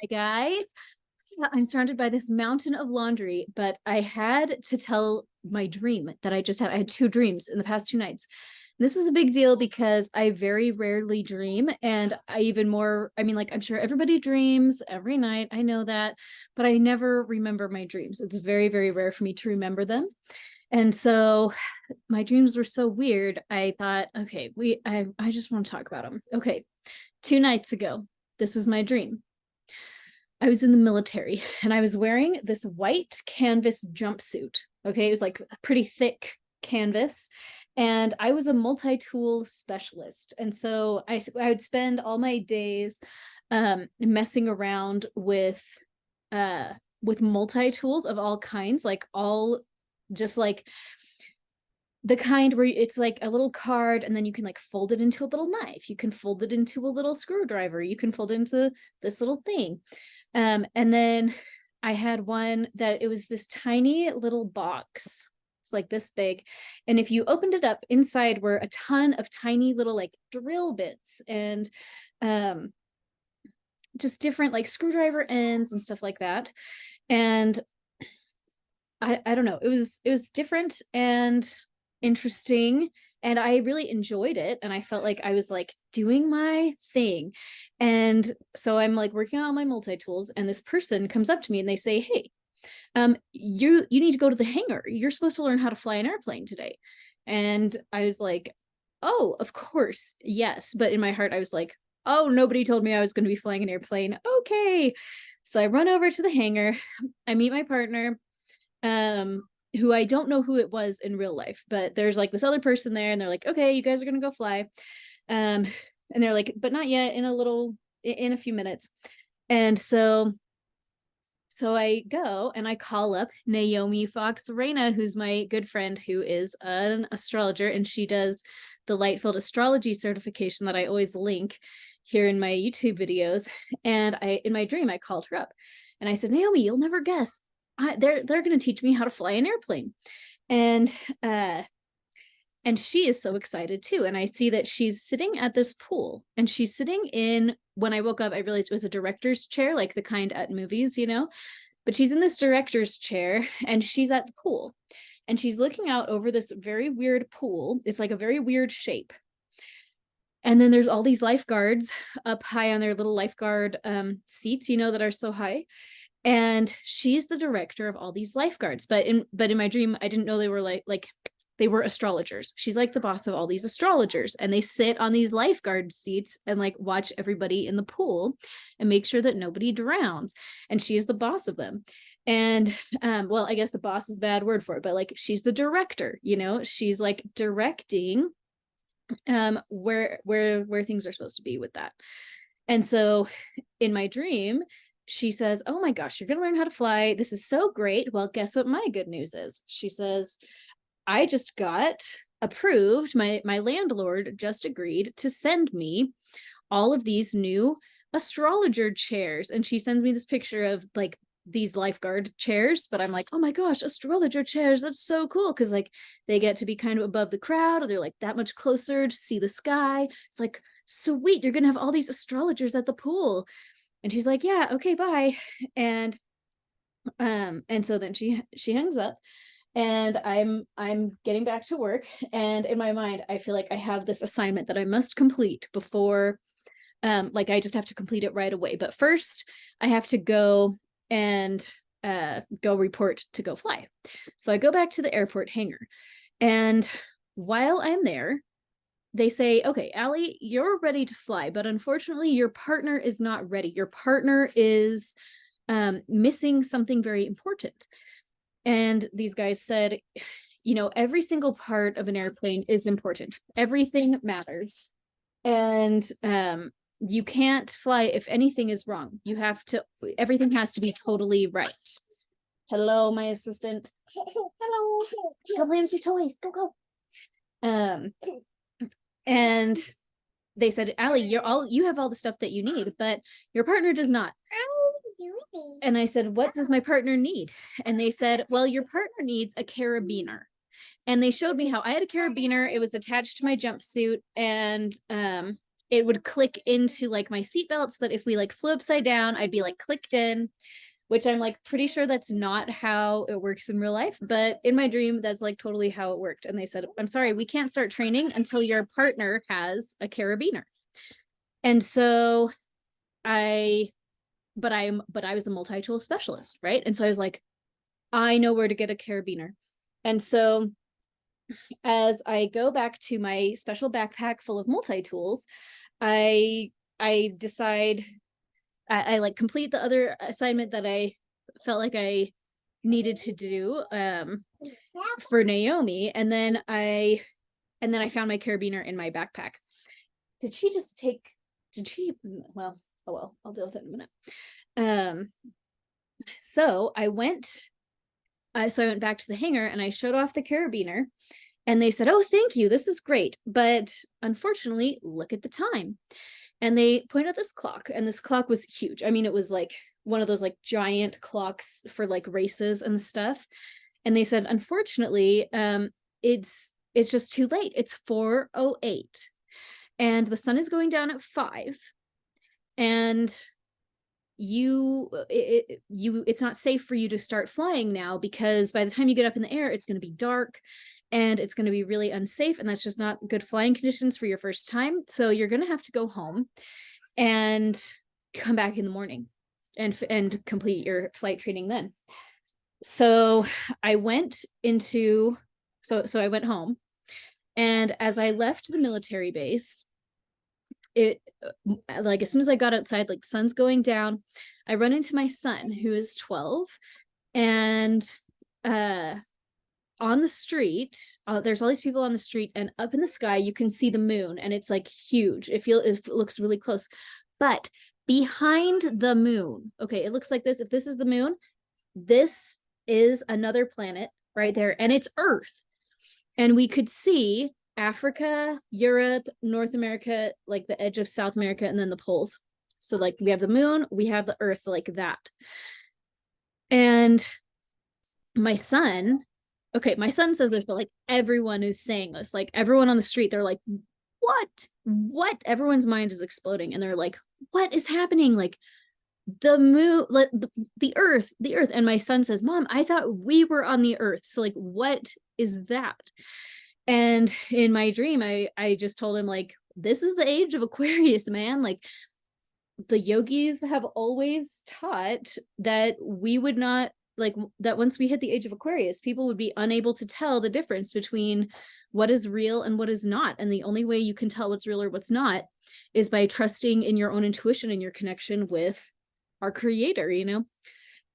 Hi guys. I'm surrounded by this mountain of laundry, but I had to tell my dream that I just had. I had two dreams in the past 2 nights. This is a big deal because I very rarely dream. And I even more, I mean, like, I'm sure everybody dreams every night. I know that, but I never remember my dreams. It's very, very rare for me to remember them. And so my dreams were so weird. I thought, okay, I just want to talk about them. Okay. 2 nights ago, this was my dream. I was in the military and I was wearing this white canvas jumpsuit. Okay. It was like a pretty thick canvas. And I was a multi tool specialist. And so I would spend all my days messing around with multi tools of all kinds, like all just like the kind where it's like a little card and then you can like fold it into a little knife. You can fold it into a little screwdriver. You can fold it into this little thing. And then I had one that it was this tiny little box. It's like this big. And if you opened it up, inside were a ton of tiny little like drill bits and um, just different like screwdriver ends and stuff like that. And I don't know. It was different and interesting, and I really enjoyed it, and I felt like I was like doing my thing. And so I'm like working on all my multi-tools, and this person comes up to me and they say, "Hey, you need to go to the hangar. You're supposed to learn how to fly an airplane today." And I was like, "Oh, of course. Yes." But in my heart I was like, "Oh, nobody told me I was going to be flying an airplane. Okay." So I run over to the hangar. I meet my partner, um who I don't know who it was in real life, but there's like this other person there, and they're like, "Okay, you guys are gonna go fly." um and they're like, "But not yet, in a few minutes." And so I go and I call up Naomi Fox Reyna, who's my good friend, who is an astrologer, and she does the Lightfield astrology certification that I always link here in my YouTube videos. And in my dream, I called her up and I said, "Naomi, you'll never guess. They're going to teach me how to fly an airplane." And uh, and she is so excited too. And I see that she's sitting at this pool, and she's sitting in, when I woke up, I realized it was a director's chair, like the kind at movies, but she's in this director's chair and she's at the pool, and she's looking out over this very weird pool. It's like a very weird shape. And then there's all these lifeguards up high on their little lifeguard seats, that are so high. And she's the director of all these lifeguards. But in my dream, I didn't know they were like they were astrologers. She's like the boss of all these astrologers, and they sit on these lifeguard seats and like watch everybody in the pool and make sure that nobody drowns. And she is the boss of them. And well, I guess the boss is a bad word for it, but like she's the director, she's like directing where things are supposed to be with that. And so in my dream, she says, "Oh my gosh, you're going to learn how to fly. This is so great. Well, guess what my good news is?" She says, "I just got approved. My landlord just agreed to send me all of these new astrologer chairs." And she sends me this picture of like these lifeguard chairs, but I'm like, "Oh my gosh, astrologer chairs, that's so cool," because like they get to be kind of above the crowd, or they're like that much closer to see the sky. It's like, sweet, you're gonna have all these astrologers at the pool. And she's like, "Yeah, okay, bye." And so then she hangs up, and I'm getting back to work, and in my mind I feel like I have this assignment that I must complete before, like I just have to complete it right away. But first I have to go and go report to go fly. So I go back to the airport hangar, and while I'm there, they say, "Okay, Allie, you're ready to fly, but unfortunately your partner is not ready. Your partner is missing something very important." And these guys said, every single part of an airplane is important. Everything matters. And you can't fly if anything is wrong. Everything has to be totally right. Hello, my assistant. Hello. Go play with your toys. Go, go. Um, and they said, "Allie, you have all the stuff that you need, but your partner does not." And I said, "What does my partner need?" And they said, "Well, your partner needs a carabiner." And they showed me how I had a carabiner. It was attached to my jumpsuit, and it would click into like my seatbelt so that if we like flew upside down, I'd be like clicked in, which I'm like pretty sure that's not how it works in real life. But in my dream, that's like totally how it worked. And they said, I'm sorry, we can't start training until your partner has a carabiner. And so but I was the multi-tool specialist, right? And so I was like, I know where to get a carabiner. And so as I go back to my special backpack full of multi-tools, I decide I like complete the other assignment that I felt like I needed to do for Naomi, and then I found my carabiner in my backpack. Did she just take? Did she? Well, oh well, I'll deal with it in a minute. So I went. So I went back to the hangar and I showed off the carabiner, and they said, "Oh, thank you. This is great, but unfortunately, look at the time." And they pointed at this clock, and this clock was huge. I mean, it was like one of those like giant clocks for like races and stuff. And they said, unfortunately, it's just too late. It's 4:08, and the sun is going down at 5, and it's not safe for you to start flying now, because by the time you get up in the air, it's going to be dark and it's going to be really unsafe, and that's just not good flying conditions for your first time. So you're going to have to go home and come back in the morning and complete your flight training then. So I went into so I went home, and as I left the military base, it like as soon as I got outside, like sun's going down, I run into my son who is 12, and on the street, there's all these people on the street, and up in the sky you can see the moon, and it's like huge. It looks really close, but behind the moon, okay, it looks like this. If this is the moon, this is another planet right there, and it's Earth. And we could see Africa, Europe, North America, like the edge of South America, and then the poles. So like we have the moon, we have the Earth, like that. And my son says this, but like everyone is saying this, like everyone on the street, they're like, what? Everyone's mind is exploding, and they're like, what is happening? Like the moon, like the earth. And my son says, Mom, I thought we were on the Earth, so like what is that? And in my dream, I just told him, like, this is the age of Aquarius, man. Like the yogis have always taught that we would not, like, that once we hit the age of Aquarius, people would be unable to tell the difference between what is real and what is not. And the only way you can tell what's real or what's not is by trusting in your own intuition and your connection with our creator, you know?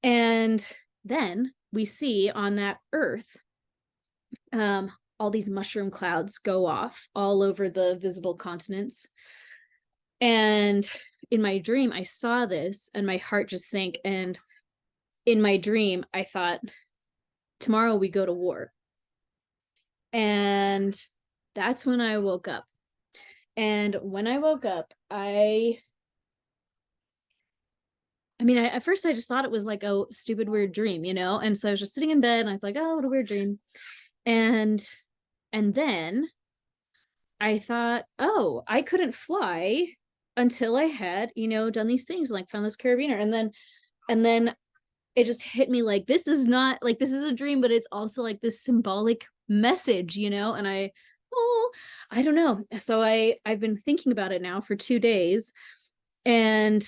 And then we see on that Earth, all these mushroom clouds go off all over the visible continents. And in my dream, I saw this and my heart just sank. And in my dream, I thought, tomorrow we go to war. And that's when I woke up. And when I woke up, I mean, at first I just thought it was like a stupid, weird dream, you know? And so I was just sitting in bed and I was like, oh, what a weird dream. And then I thought, oh, I couldn't fly until I had, you know, done these things, like found this carabiner. And then it just hit me like, this is not like, this is a dream, but it's also like this symbolic message, you know? And I don't know. So I've been thinking about it now for 2 days and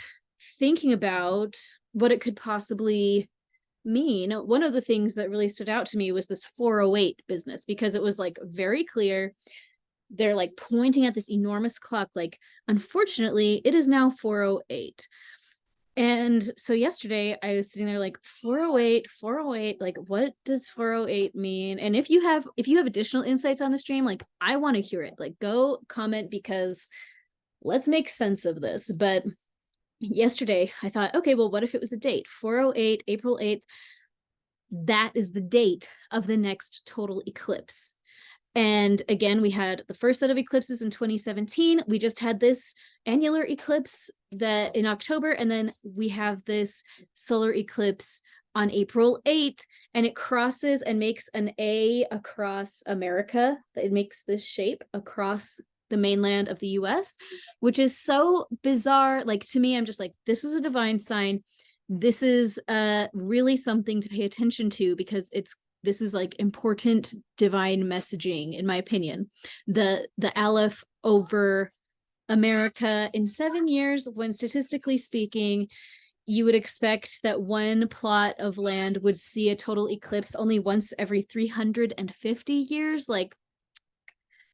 thinking about what it could possibly mean. One of the things that really stood out to me was this 4:08 business, because it was like very clear. They're like pointing at this enormous clock, like, unfortunately, it is now 4:08. And so yesterday I was sitting there like, 4:08, like, what does 4:08 mean? And if you have additional insights on the stream, like, I want to hear it. Like, go comment, because let's make sense of this. But yesterday I thought, okay, well, what if it was a date? 4:08, April 8th. That is the date of the next total eclipse. And again, we had the first set of eclipses in 2017. We just had this annular eclipse that in October, and then we have this solar eclipse on April 8th, and it crosses and makes an A across America. It makes this shape across the mainland of the US, which is so bizarre. Like, to me, I'm just like, this is a divine sign. This is really something to pay attention to, because this is like important divine messaging, in my opinion. The Aleph over America in 7 years, when statistically speaking, you would expect that one plot of land would see a total eclipse only once every 350 years. Like,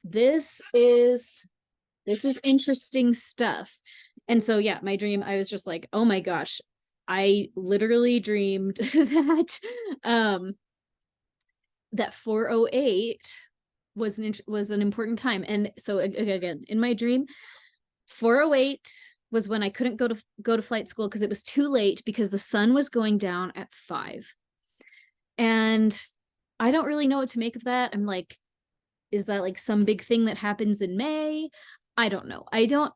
this is interesting stuff. And so, yeah, my dream, I was just like, oh my gosh, I literally dreamed that that 408 was an important time. And so again, in my dream, 408 was when I couldn't go to flight school because it was too late, because the sun was going down at 5. And I don't really know what to make of that. I'm like, is that like some big thing that happens in May? I don't know. I don't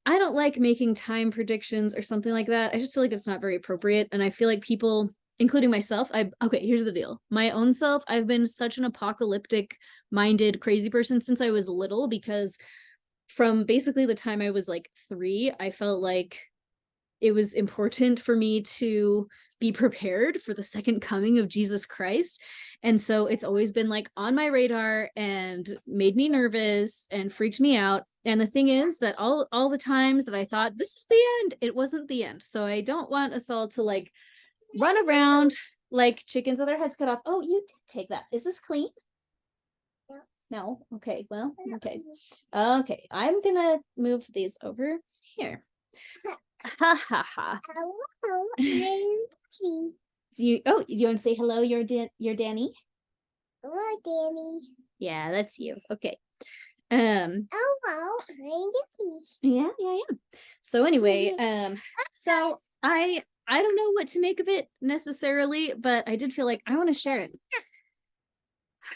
like making time predictions or something like that. I just feel like it's not very appropriate. And I feel like people, including myself, okay, here's the deal. My own self, I've been such an apocalyptic minded crazy person since I was little, because from basically the time I was like 3, I felt like it was important for me to be prepared for the second coming of Jesus Christ. And so it's always been like on my radar and made me nervous and freaked me out. And the thing is that all the times that I thought this is the end, it wasn't the end. So I don't want us all to like run around like chickens with their heads cut off. Oh, you did take that. Is this clean? No. Okay. Well, okay. Okay. I'm gonna move these over here. Ha ha ha. So you want to say hello? You're Danny. Hello, Danny. Yeah, that's you. Okay. Hello, I'm the fish. Yeah. So anyway, so I don't know what to make of it necessarily, but I did feel like I want to share it.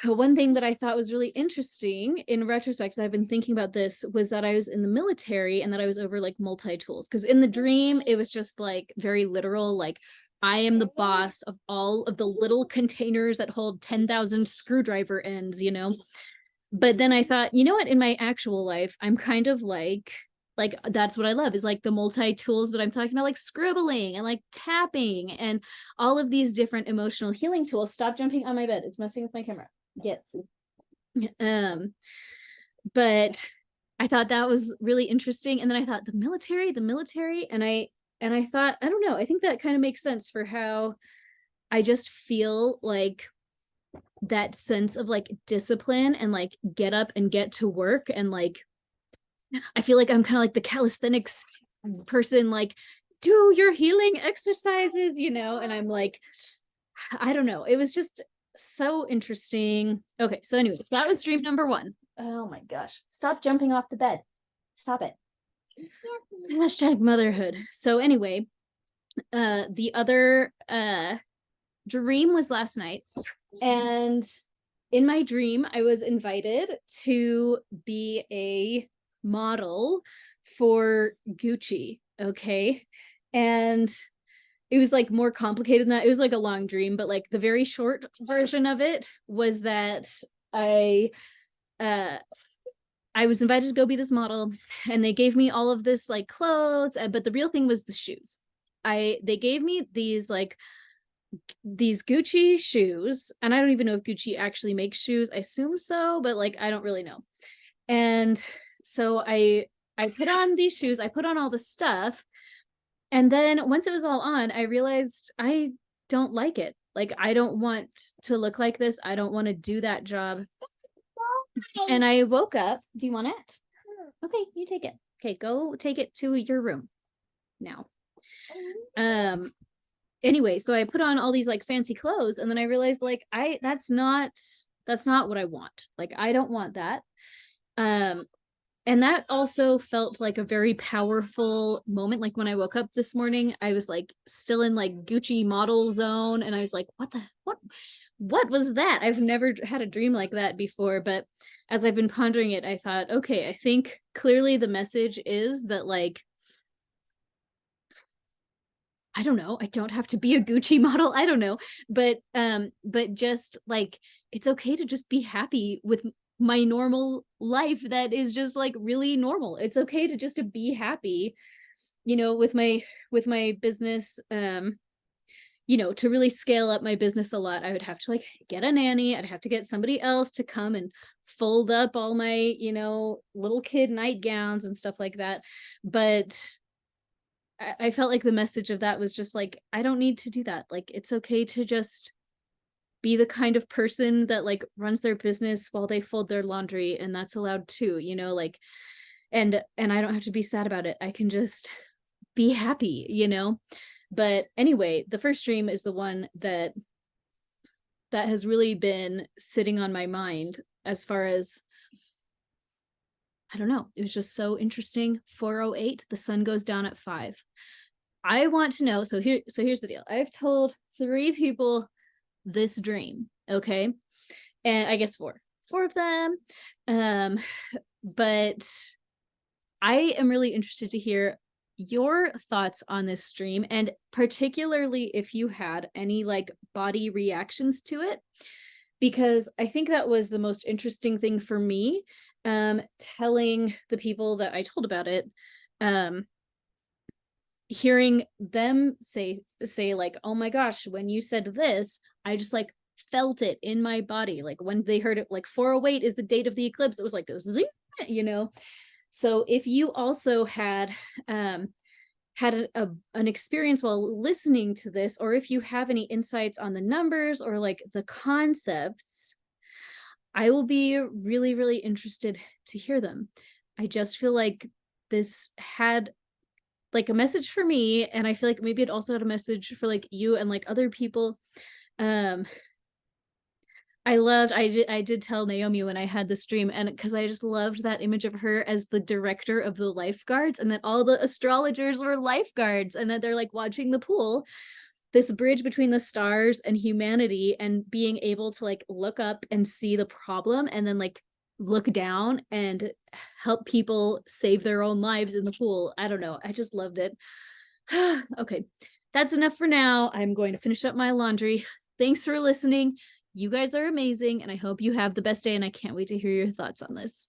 One thing that I thought was really interesting in retrospect, because I've been thinking about this, was that I was in the military and that I was over like multi-tools. Because in the dream, it was just like very literal, like I am the boss of all of the little containers that hold 10,000 screwdriver ends, you know? But then I thought, you know what, in my actual life, I'm kind of like that's what I love, is like the multi-tools, but I'm talking about like scribbling and like tapping and all of these different emotional healing tools. Stop jumping on my bed. It's messing with my camera. But I thought that was really interesting. And then I thought the military, and I thought, I don't know, I think that kind of makes sense for how I just feel like that sense of like discipline and like get up and get to work. And like, I feel like I'm kind of like the calisthenics person, like do your healing exercises, you know? And I'm like, I don't know. It was just so interesting. Okay. So anyway, that was dream number 1. Oh my gosh. Stop jumping off the bed. Stop it. Hashtag motherhood. So anyway, the other dream was last night, and in my dream I was invited to be a model for Gucci. Okay. And it was like more complicated than that. It was like a long dream, but like the very short version of it was that I was invited to go be this model, and they gave me all of this like clothes, but the real thing was the shoes. They gave me these Gucci shoes, and I don't even know if Gucci actually makes shoes. I assume so, but like I don't really know. And so I put on these shoes, I put on all the stuff, and then once it was all on, I realized I don't like it. Like, I don't want to look like this. I don't want to do that job. And I woke up. Do you want it? Okay, you take it. Okay, go take it to your room now. Anyway, so I put on all these like fancy clothes, and then I realized like that's not what I want. Like, I don't want that. And that also felt like a very powerful moment. Like when I woke up this morning, I was like still in like Gucci model zone, and I was like, what was that? I've never had a dream like that before. But as I've been pondering it, I thought, okay, I think clearly the message is that like, I don't know, I don't have to be a Gucci model. I don't know. But just like, it's okay to just be happy with my normal life that is just like really normal. It's okay to just to be happy, you know, with my business. You know, to really scale up my business a lot, I would have to like get a nanny. I'd have to get somebody else to come and fold up all my, you know, little kid nightgowns and stuff like that. But I felt like the message of that was just like, I don't need to do that. Like, it's okay to just be the kind of person that like runs their business while they fold their laundry, and that's allowed too, you know, like, and I don't have to be sad about it. I can just be happy, you know? But anyway, the first dream is the one that has really been sitting on my mind as far as, I don't know, it was just so interesting. 4:08, the sun goes down at 5. I want to know, so here's the deal. I've told 3 people this dream, okay? And I guess 4. 4 of them. But I am really interested to hear your thoughts on this stream, and particularly if you had any like body reactions to it, because I think that was the most interesting thing for me, telling the people that I told about it, um, hearing them say like, oh my gosh, when you said this, I just like felt it in my body. Like when they heard it, like 4:08 is the date of the eclipse, it was like zing, you know. So if you also um had an experience while listening to this, or if you have any insights on the numbers or like the concepts, I will be really, really interested to hear them. I just feel like this had like a message for me, and I feel like maybe it also had a message for like you and like other people. Um, I did tell Naomi when I had this dream, and because I just loved that image of her as the director of the lifeguards, and that all the astrologers were lifeguards, and that they're like watching the pool, this bridge between the stars and humanity, and being able to like look up and see the problem and then like look down and help people save their own lives in the pool. I don't know. I just loved it. Okay. That's enough for now. I'm going to finish up my laundry. Thanks for listening. You guys are amazing, and I hope you have the best day, and I can't wait to hear your thoughts on this.